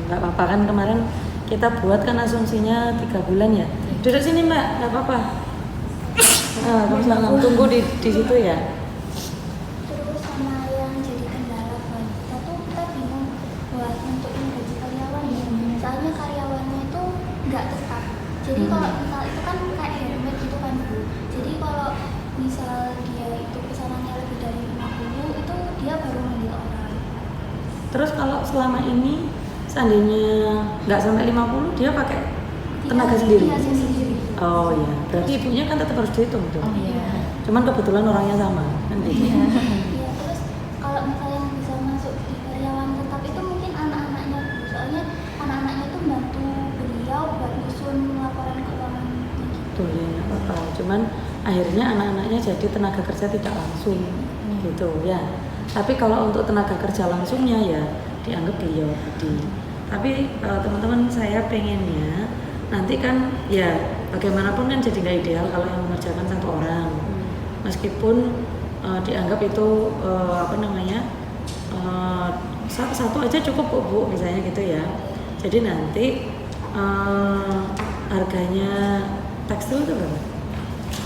nggak apa-apa kan kemarin kita buat kan asumsinya 3 bulan ya. Duduk sini Mbak, nggak apa-apa. Nah, tunggu di situ ya. Terus sama yang jadi kendala buat kita tuh kita bingung buat nentuin gaji karyawan ya. Soalnya karyawannya itu nggak tetap. Jadi kalau misal itu kan kayak hermit gitu kan Bu. Jadi kalau misal dia itu pesanannya lebih dari 50 itu dia baru manggil orang. Terus kalau selama ini seandainya nggak sampai 50 dia pakai tenaga sendiri? Iya sendiri. Oh iya, berarti ibunya kan tetap harus dihitung tuh. Oh iya. Cuman kebetulan orangnya sama kan gitu. Iya, terus kalau misalnya yang bisa masuk di karyawan tetap itu mungkin anak-anaknya Bu. Soalnya anak-anaknya itu bantu beliau buat nyusun laporan keuangan gitu. Tuh ya nggak apa-apa. Cuman akhirnya anak-anaknya jadi tenaga kerja tidak langsung gitu ya. Tapi kalau untuk tenaga kerja langsungnya ya dianggap beliau tadi. Tapi teman-teman saya pengennya nanti kan ya bagaimanapun kan jadi nggak ideal kalau yang mengerjakan satu orang. Meskipun dianggap itu satu aja cukup kok Bu misalnya gitu ya. Jadi nanti harganya tekstil itu berapa?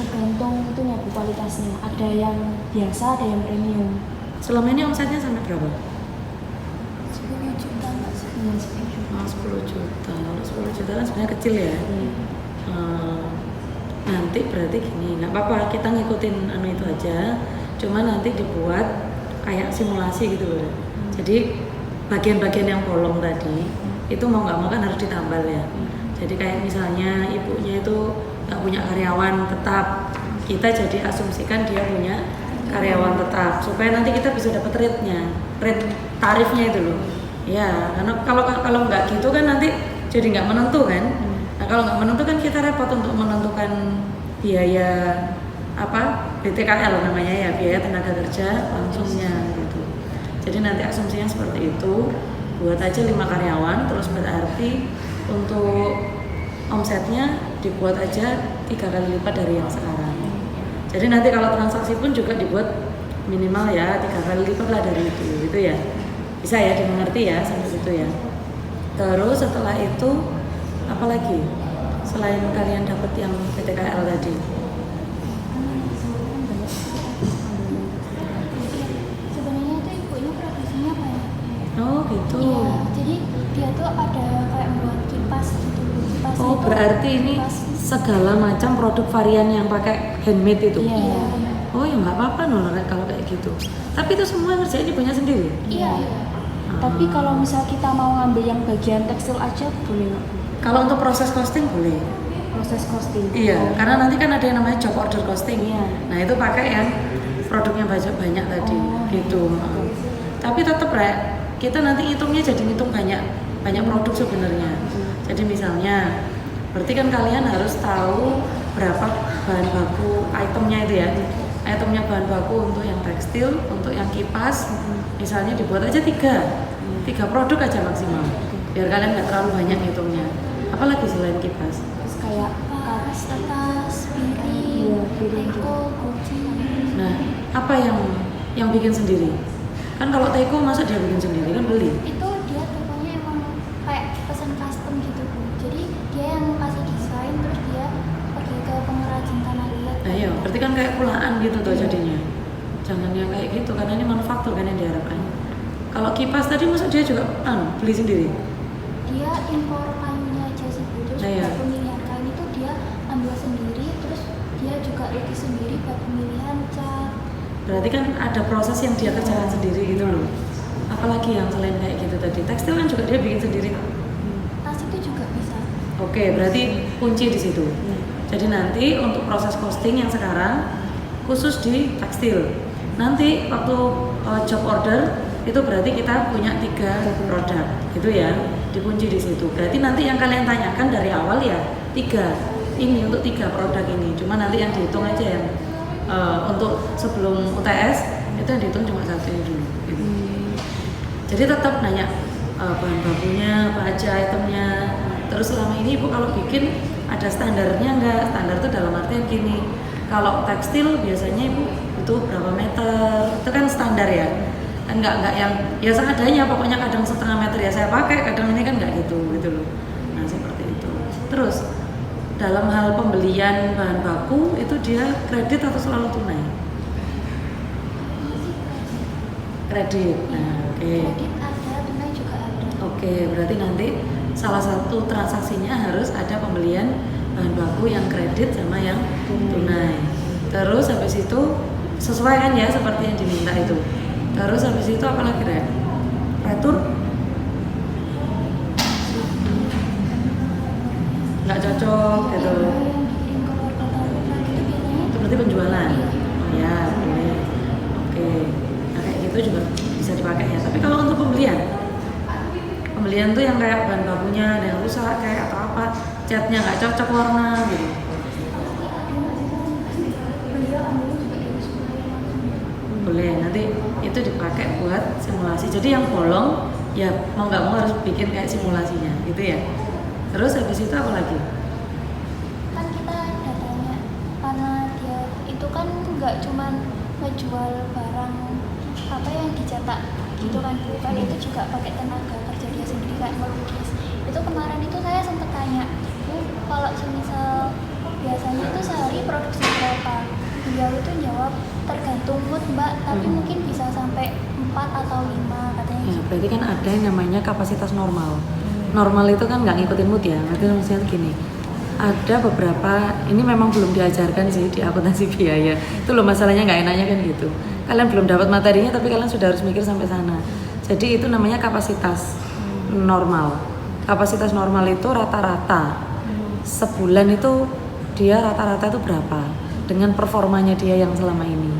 Tergantung itunya Bu, kualitasnya. Ada yang biasa, ada yang premium. Selama ini omsetnya sampai berapa? 10 juta Mbak. 10 juta. Kalau 10 juta kan sebenarnya kecil ya. Nanti berarti gini, nggak apa-apa kita ngikutin itu aja. Cuma nanti dibuat kayak simulasi gitu loh. Jadi bagian-bagian yang bolong tadi itu mau nggak mau kan harus ditambal ya. Jadi kayak misalnya ibunya itu nggak punya karyawan tetap, kita jadi asumsikan dia punya karyawan tetap supaya nanti kita bisa dapat rate tarifnya itu loh. Ya, karena kalau nggak gitu kan nanti jadi nggak menentu kan. Nah kalau nggak menentu kan kita repot untuk menentukan biaya BTKL namanya ya, biaya tenaga kerja langsungnya gitu. Jadi nanti asumsinya seperti itu, buat aja 5 karyawan, terus berarti untuk omsetnya dibuat aja 3 kali lipat dari yang sekarang. Jadi nanti kalau transaksi pun juga dibuat minimal ya 3 kali lipat lah dari itu gitu ya. Bisa ya dimengerti ya sampai situ ya. Terus setelah itu apa lagi selain kalian dapat yang PTKL tadi? Sebenarnya itu ibunya profesinya apa ya? Oh gitu. Iya, jadi dia tuh ada kayak buat kipas gitu. Kipasnya Oh itu berarti ini kipas. segala macam produk varian yang pakai handmade itu? Iya. Oh ya nggak apa-apa loh kalau kayak gitu. Tapi itu semua ngerjain ibunya sendiri? Iya. Tapi kalau misal kita mau ngambil yang bagian tekstil aja boleh nggak Bu? Kalau untuk proses costing boleh. Proses costing. Iya, karena nanti kan ada yang namanya job order costing. Iya. Nah itu pakai yang produknya banyak tadi, gitu. Tapi tetap kita nanti hitungnya jadi ngitung banyak produk sebenarnya. Jadi misalnya, berarti kan kalian harus tahu berapa bahan baku itemnya itu ya. Itemnya bahan baku untuk yang tekstil, untuk yang kipas, misalnya dibuat aja 3 produk aja maksimal. Biar kalian nggak terlalu banyak hitungnya. Apalagi selain kipas? Terus kayak Kipas, tas, piring, Iya, piring teko, guci. Nah, apa yang bikin sendiri? Kan kalau teko masa dia bikin sendiri kan beli. Itu dia tekonya emang kayak pesan custom gitu Bu. Jadi dia yang kasih desain terus dia pergi ke pengrajin tanah liat. Nah iya, berarti kan kayak pulaan gitu tuh jadinya. Jangan yang kayak gitu karena ini manufaktur kan yang diharapkan. Kalau kipas tadi masa dia juga beli sendiri? Dia impor kayunya aja sih Bu. Terus Nah, iya. buat pemilihan kain itu dia ambil sendiri. Terus dia juga lukis sendiri buat pemilihan cat. Berarti kan ada proses yang dia kerjakan sendiri gitu loh. Apalagi yang selain kayak gitu tadi. Tekstil kan juga dia bikin sendiri. Tas itu juga bisa. Oke, berarti kunci di situ. Jadi nanti untuk proses costing yang sekarang khusus di tekstil. Nanti waktu job order itu berarti kita punya 3 produk, gitu ya, dikunci di situ. Berarti nanti yang kalian tanyakan dari awal ya 3 ini untuk 3 produk ini. Cuma nanti yang dihitung aja yang untuk sebelum UTS itu yang dihitung cuma 1 ini dulu. Gitu. Jadi tetap nanya bahan bakunya apa aja itemnya. Terus selama ini ibu kalau bikin ada standarnya nggak? Standar itu dalam artian gini. Kalau tekstil biasanya ibu itu berapa meter? Itu kan standar ya. kan nggak yang ya seadanya, pokoknya kadang setengah meter ya saya pakai, kadang ini kan nggak gitu loh. Nah seperti itu. Terus dalam hal pembelian bahan baku itu dia kredit atau selalu tunai? Kredit. Nah oke. Kredit ada, tunai juga ada. Oke, berarti nanti salah satu transaksinya harus ada pembelian bahan baku yang kredit sama yang tunai. Terus habis itu sesuai kan ya seperti yang diminta itu. Terus habis itu apa lagi Ren? Retur? Nggak cocok gitu. Yang dikirim ke luar kota gitu biasanya. Itu berarti penjualan. Ya, boleh. Oke. Nah kayak gitu juga bisa dipakai ya. Tapi kalau untuk pembelian tuh yang kayak bahan bakunya ada yang rusak kayak atau apa, catnya nggak cocok warna gitu. Boleh, nanti itu dipakai buat simulasi. Jadi yang bolong ya mau nggak mau harus bikin kayak simulasinya gitu ya. Terus habis itu apa lagi? Kan kita datanya karena dia itu kan nggak cuman ngejual barang apa yang dicetak gitu kan Bu, kan itu juga pakai tenaga kerja dia sendiri kayak melukis. Itu kemarin itu saya sempat tanya Bu, kalau semisal biasanya itu sehari produksi berapa? Beliau itu jawab tergantung mood Mbak, tapi mungkin bisa sampai 4 atau 5 katanya. Ya, berarti kan ada yang namanya kapasitas normal. Normal itu kan nggak ngikutin mood ya. Berarti maksudnya gini. Ada beberapa, ini memang belum diajarkan sih di akuntansi biaya. Itu loh masalahnya, nggak enaknya kan gitu. Kalian belum dapat materinya tapi kalian sudah harus mikir sampai sana. Jadi itu namanya kapasitas normal. Kapasitas normal itu rata-rata sebulan itu dia rata-rata itu berapa dengan performanya dia yang selama ini.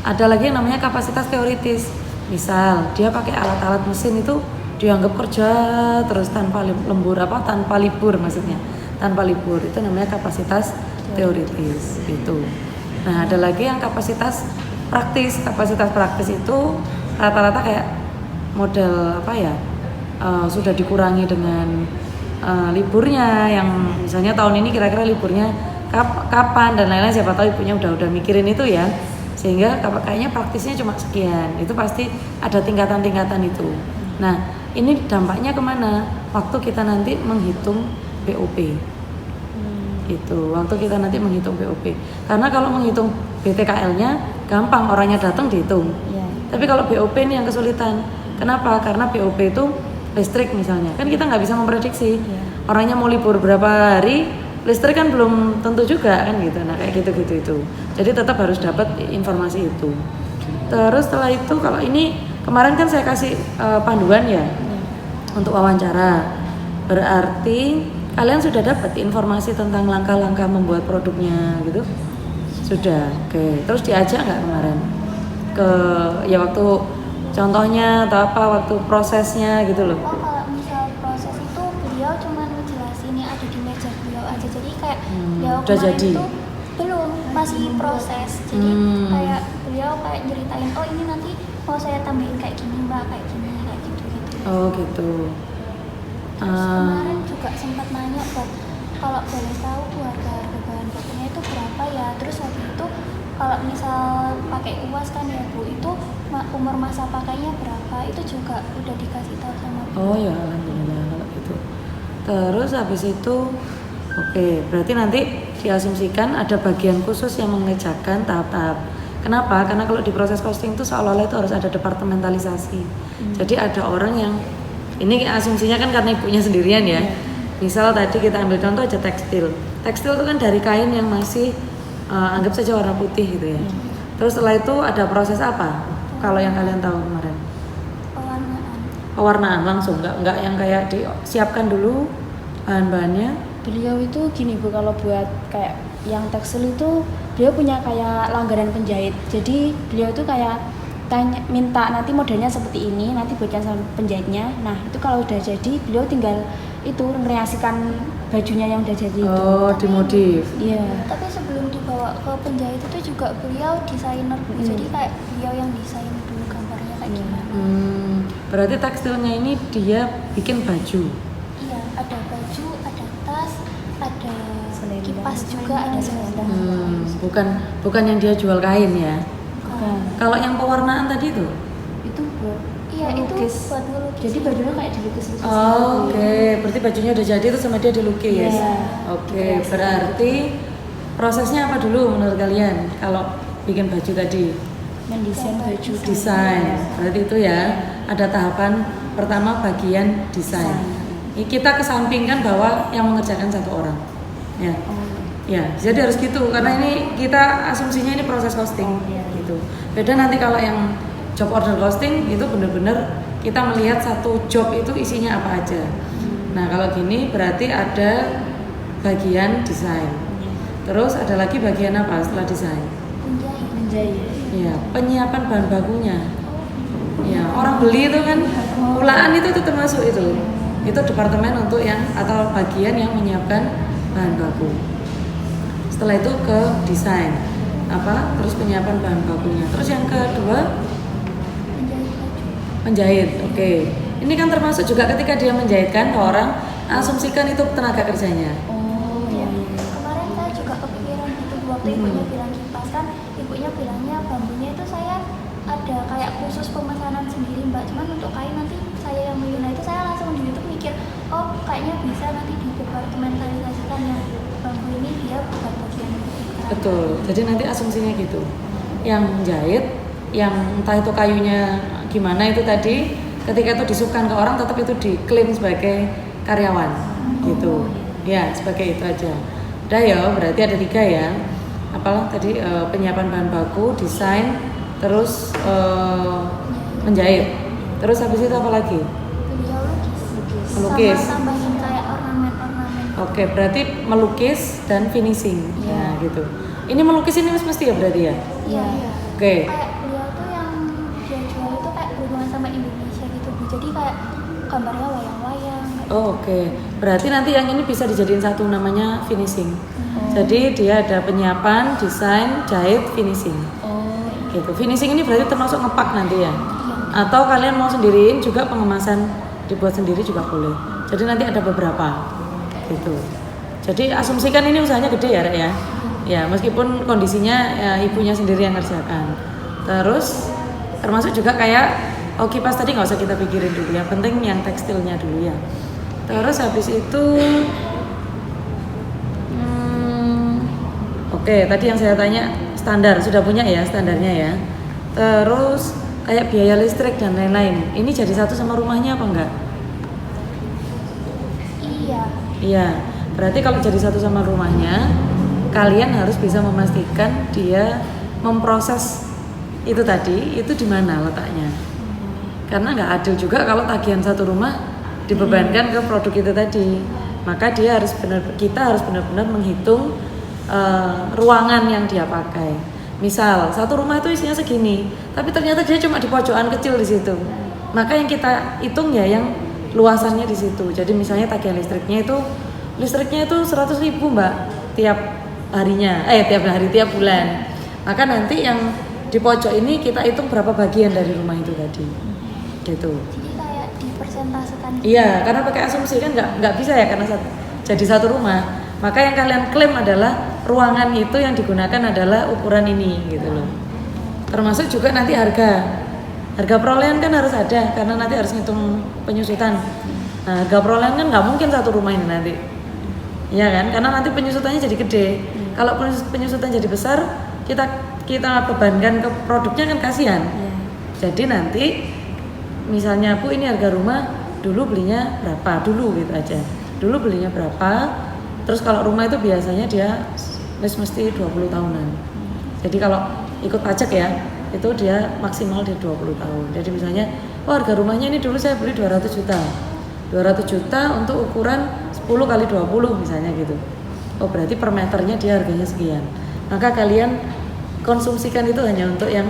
Ada lagi yang namanya kapasitas teoritis. Misal dia pakai alat-alat mesin itu dianggap kerja terus tanpa lembur tanpa libur maksudnya. Tanpa libur itu namanya kapasitas teoritis gitu. Nah ada lagi yang kapasitas praktis. Kapasitas praktis itu rata-rata kayak model apa ya, sudah dikurangi dengan liburnya yang misalnya tahun ini kira-kira liburnya kapan dan lain-lain, siapa tahu ibunya udah mikirin itu ya, sehingga kayaknya praktisnya cuma sekian. Itu pasti ada tingkatan-tingkatan itu. Nah ini dampaknya kemana? Waktu kita nanti menghitung BOP. Itu waktu kita nanti menghitung BOP. Karena kalau menghitung BTKL-nya gampang, orangnya datang dihitung. Iya. Tapi kalau BOP ini yang kesulitan. Kenapa? Karena BOP itu listrik misalnya. Kan kita nggak bisa memprediksi. Iya. Orangnya mau libur berapa hari, listrik kan belum tentu juga kan gitu. Nah kayak gitu-gitu itu. Jadi tetap harus dapat informasi itu. Terus setelah itu kalau ini kemarin kan saya kasih panduan ya untuk wawancara. Berarti kalian sudah dapat informasi tentang langkah-langkah membuat produknya gitu? Sudah. Oke. Terus diajak nggak kemarin ke ya waktu contohnya atau apa waktu prosesnya gitu loh? Oh kalau misal proses itu beliau cuma ngejelasin yang ada di meja beliau aja, jadi kayak beliau udah kemarin jadi? itu belum, masih proses. Jadi kayak beliau kayak nyeritain, oh ini nanti mau saya tambahin kayak gini Mbak, kayak gini, kayak gitu-gitu. Oh gitu. Terus kemarin juga sempat nanya buat kalau boleh tahu harga bahan bakunya itu berapa ya. Terus waktu itu kalau misal pakai UAS kan ya Bu, itu umur masa pakainya berapa, itu juga udah dikasih tahu sama Bu. Oh ya alhamdulillah kalau gitu. Terus habis itu oke, berarti nanti diasumsikan ada bagian khusus yang mengerjakan tahap-tahap. Kenapa? Karena kalau di proses costing itu seolah-olah itu harus ada departementalisasi. Jadi ada orang yang ini asumsinya kan karena ibunya sendirian ya. Misal tadi kita ambil contoh aja tekstil. Tekstil itu kan dari kain yang masih anggap saja warna putih gitu ya. Terus setelah itu ada proses apa? Kalau yang kalian tahu kemarin? Pewarnaan langsung, nggak yang kayak disiapkan dulu bahan-bahannya. Beliau itu gini Bu, kalau buat kayak yang tekstil itu beliau punya kayak langganan penjahit. Jadi beliau itu kayak minta nanti modelnya seperti ini, nanti buatkan sama penjahitnya. Nah itu kalau udah jadi beliau tinggal itu mereaksikan bajunya yang udah jadi. Oh itu. dimodif. Iya. Tapi sebelum dibawa ke penjahit itu juga beliau desainer Bu. Jadi kayak beliau yang desain dulu gambarnya kayak gimana. Berarti tekstilnya ini dia bikin baju. Iya, ada baju, ada tas, ada Selendang. kipas juga, ada selendang. Bukan yang dia jual kain ya. Bukan. Kalau yang pewarnaan tadi itu? Itu itu buat Iya, itu melukis. buat ngelukis. Jadi bajunya kayak dilukis-lukis. Oh, oke, berarti bajunya udah jadi terus sama dia dilukis. Iya. Oke, berarti prosesnya apa dulu menurut kalian kalau bikin baju tadi? Mendesain baju. Desain. Berarti itu ya, ada tahapan pertama bagian desain. Ini kita kesampingkan bahwa yang mengerjakan satu orang. Ya. Oh, Ya, jadi harus gitu karena ini kita asumsinya ini proses costing gitu. Beda nanti kalau yang job order costing itu benar-benar kita melihat satu job itu isinya apa aja. Nah, kalau gini berarti ada bagian desain. Terus ada lagi bagian apa setelah desain? menjahit. Ya, penyiapan bahan bakunya. Ya, orang beli itu kan pulaan itu termasuk itu. Itu departemen untuk yang atau bagian yang menyiapkan bahan baku. Setelah itu ke desain apa terus penyiapan bahan bakunya, terus yang kedua menjahit. Oke, ini kan termasuk juga ketika dia menjahitkan ke orang, asumsikan itu tenaga kerjanya. Oh, iya. Kemarin saya juga kepikiran gitu waktu ibunya bilang kipas kan, ibunya bilangnya bambunya itu saya ada kayak khusus pemesanan sendiri mbak, cuman untuk kain nanti saya yang beli. Nah itu saya langsung di YouTube mikir, oh kayaknya bisa nanti didepartementalisasikan yang bambu ini dia bukan bagian Betul, jadi nanti asumsinya gitu. Yang menjahit, yang entah itu kayunya gimana itu tadi, ketika itu disubkan ke orang tetap itu diklaim sebagai karyawan gitu. Ya, sebagai itu aja. Udah ya, berarti ada 3 ya. Apalah tadi penyiapan bahan baku, desain, terus menjahit. Terus habis itu apa lagi? beliau lukis. Melukis. Sama tambahin kayak ornamen-ornamen. Oke, berarti melukis dan finishing. Nah, gitu. Ini melukis ini mesti ya berarti ya? Iya. Oke. Kayak beliau tuh yang dia jual itu kayak berhubungan sama Indonesia gitu Bu. Jadi kayak gambarnya wayang-wayang. Oh, oke. Berarti nanti yang ini bisa dijadiin satu namanya finishing. Jadi dia ada penyiapan, desain, jahit, finishing. Oh, Gitu. Finishing ini berarti termasuk ngepak nanti ya? Atau kalian mau sendiriin juga pengemasan dibuat sendiri juga boleh. Jadi nanti ada beberapa. Gitu. Jadi asumsikan ini usahanya gede ya, Rek ya. Ya, meskipun kondisinya ya, ibunya sendiri yang ngerjakan. Terus termasuk juga kayak kipas tadi nggak usah kita pikirin dulu, yang penting yang tekstilnya dulu ya. Terus habis itu oke, tadi yang saya tanya standar sudah punya ya standarnya ya. Terus kayak biaya listrik dan lain-lain. Ini jadi satu sama rumahnya apa enggak? Iya. Iya. Berarti kalau jadi satu sama rumahnya, kalian harus bisa memastikan dia memproses itu tadi itu di mana letaknya. Karena nggak adil juga kalau tagihan satu rumah dibebankan ke produk itu tadi. Maka dia harus kita harus benar-benar menghitung ruangan yang dia pakai. Misal satu rumah itu isinya segini, tapi ternyata dia cuma di pojokan kecil di situ. Maka yang kita hitung ya yang luasannya di situ. Jadi misalnya tagihan listriknya itu 100.000 Mbak tiap harinya, tiap bulan. Maka nanti yang di pojok ini kita hitung berapa bagian dari rumah itu tadi. Gitu. Jadi kayak dipersentasekan. Iya, karena pakai asumsi kan nggak bisa ya karena jadi satu rumah. Maka yang kalian klaim adalah ruangan itu yang digunakan adalah ukuran ini gitu loh. Termasuk juga nanti harga perolehan kan harus ada karena nanti harus ngitung penyusutan. Nah, harga perolehan kan nggak mungkin satu rumah ini nanti. Iya kan? Karena nanti penyusutannya jadi gede. Kalau penyusutan jadi besar, kita bebankan ke produknya kan kasihan. Jadi nanti misalnya Bu ini harga rumah dulu belinya berapa dulu gitu aja. Dulu belinya berapa? Terus kalau rumah itu biasanya dia mesti 20 tahunan. Jadi kalau ikut pajak ya, itu dia maksimal di 20 tahun. Jadi misalnya, harga rumahnya ini dulu saya beli 200 juta. 200 juta untuk ukuran 10 kali 20 misalnya gitu. Oh berarti per meternya dia harganya sekian. Maka kalian konsumsikan itu hanya untuk yang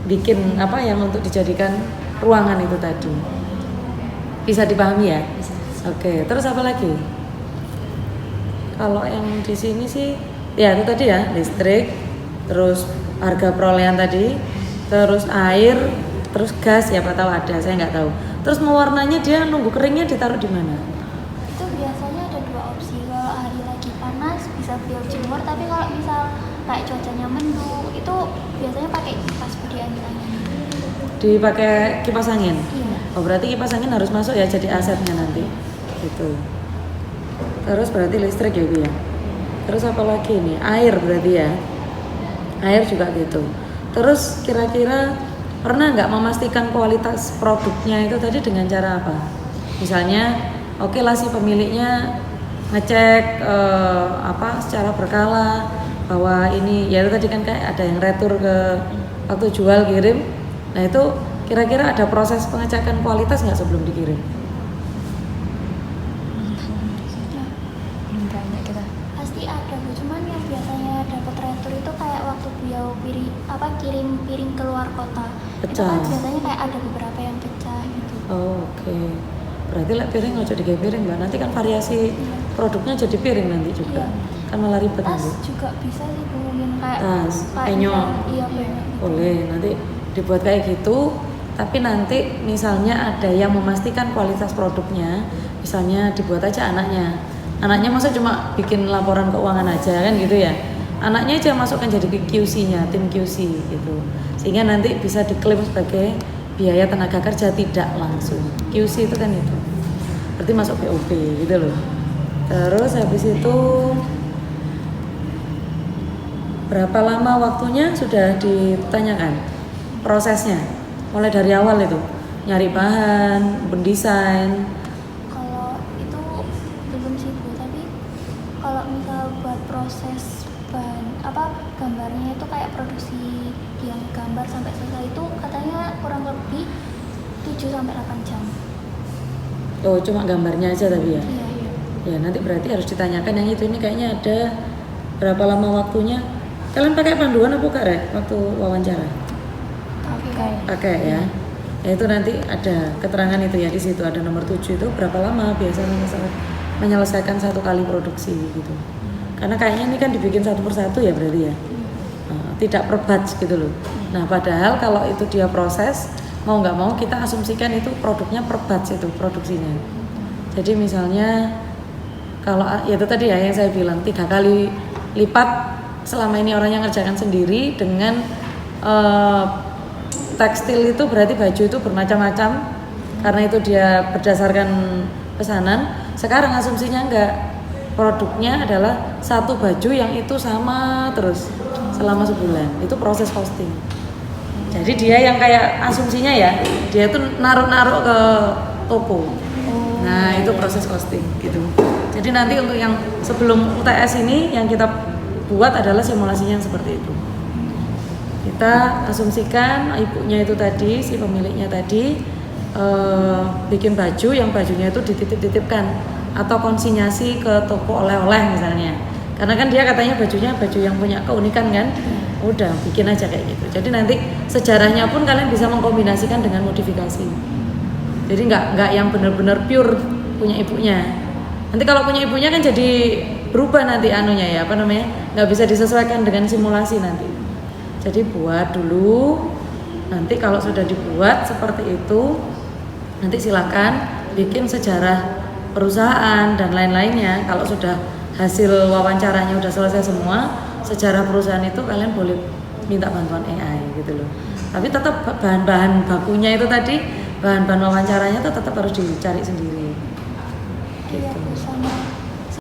bikin yang untuk dijadikan ruangan itu tadi. Bisa dipahami ya? bisa. Oke, terus apa lagi? Kalau yang di sini sih ya itu tadi ya, listrik, terus harga perolehan tadi, terus air, terus gas siapa tahu ada, saya nggak tahu. Terus mewarnanya dia nunggu keringnya ditaruh di mana? Itu biasanya ada 2 opsi. Kalau hari lagi panas bisa beliau jemur, tapi kalau misal kayak cuacanya mendung itu biasanya pakai kipas budi angin. dipakai kipas angin. Iya. Oh berarti kipas angin harus masuk ya jadi asetnya nanti. Gitu. Terus berarti listrik ya Bu ya. Terus apa lagi nih? Air berarti ya. Air juga gitu. Terus kira-kira pernah nggak memastikan kualitas produknya itu tadi dengan cara apa? Misalnya, oke lah si pemiliknya ngecek secara berkala bahwa ini ya itu tadi kan kayak ada yang retur ke waktu jual kirim. Nah itu kira-kira ada proses pengecekan kualitas nggak sebelum dikirim? Belum banyak kita. Pasti ada Bu, cuman yang biasanya dapat retur itu kayak waktu beliau kirim piring keluar kota. Itu Pecah. kan biasanya kayak ada beberapa yang pecah gitu. Oh, oke. Berarti lek piring nggak jadi kayak piring Mbak. Nanti kan variasi produknya jadi piring nanti juga. Iya. Kan malah ribet Tas nanti. juga bisa sih Bu, mungkin kayak Tas, kayak penyok. iya penyok gitu. Boleh, nanti dibuat kayak gitu. Tapi nanti misalnya ada yang memastikan kualitas produknya, misalnya dibuat aja anaknya. Anaknya masa cuma bikin laporan keuangan aja kan gitu ya. Anaknya aja masukkan jadi QC-nya, tim QC gitu. Sehingga nanti bisa diklaim sebagai biaya tenaga kerja tidak langsung. QC itu kan itu. Berarti masuk BOP gitu loh. Terus habis itu berapa lama waktunya sudah ditanyakan prosesnya? Mulai dari awal itu nyari bahan, mendesain. Kalau itu belum sih Bu, tapi kalau misal buat proses gambarnya itu kayak produksi yang gambar sampai selesai itu katanya kurang lebih 7 sampai 8 jam. Oh, cuma gambarnya aja tapi ya. Iya. Ya, nanti berarti harus ditanyakan yang itu ini kayaknya ada berapa lama waktunya. Kalian pakai panduan apa enggak, Rek, waktu wawancara? Pakai. Pakai ya. Ya itu nanti ada keterangan itu ya di situ ada nomor 7 itu berapa lama biasanya menyelesaikan satu kali produksi gitu. Karena kayaknya ini kan dibikin satu persatu ya berarti ya. Tidak per batch gitu loh. Nah padahal kalau itu dia proses mau nggak mau kita asumsikan itu produknya per batch itu produksinya. Jadi misalnya kalau ya itu tadi ya yang saya bilang 3 kali lipat selama ini orang yang ngerjakan sendiri dengan tekstil itu berarti baju itu bermacam-macam karena itu dia berdasarkan pesanan. Sekarang asumsinya enggak, produknya adalah satu baju yang itu sama terus selama sebulan, itu proses costing. Jadi dia yang kayak asumsinya ya, dia tuh naruh-naruh ke toko. Nah itu proses costing gitu. Jadi nanti untuk yang sebelum UTS ini yang kita buat adalah simulasinya yang seperti itu. Kita asumsikan ibunya itu tadi, si pemiliknya tadi bikin baju yang bajunya itu dititip-titipkan atau konsinyasi ke toko oleh-oleh misalnya. Karena kan dia katanya bajunya baju yang punya keunikan kan, udah bikin aja kayak gitu. Jadi nanti sejarahnya pun kalian bisa mengkombinasikan dengan modifikasi. Jadi nggak yang benar-benar pure punya ibunya. Nanti kalau punya ibunya kan jadi berubah nanti anunya ya apa namanya, nggak bisa disesuaikan dengan simulasi nanti. Jadi buat dulu, nanti kalau sudah dibuat seperti itu, nanti silakan bikin sejarah perusahaan dan lain-lainnya. Kalau sudah hasil wawancaranya udah selesai semua, sejarah perusahaan itu kalian boleh minta bantuan AI gitu loh. Tapi tetap bahan-bahan bakunya itu tadi, bahan-bahan wawancaranya itu tetap harus dicari sendiri. Iya Gitu. Bu, sama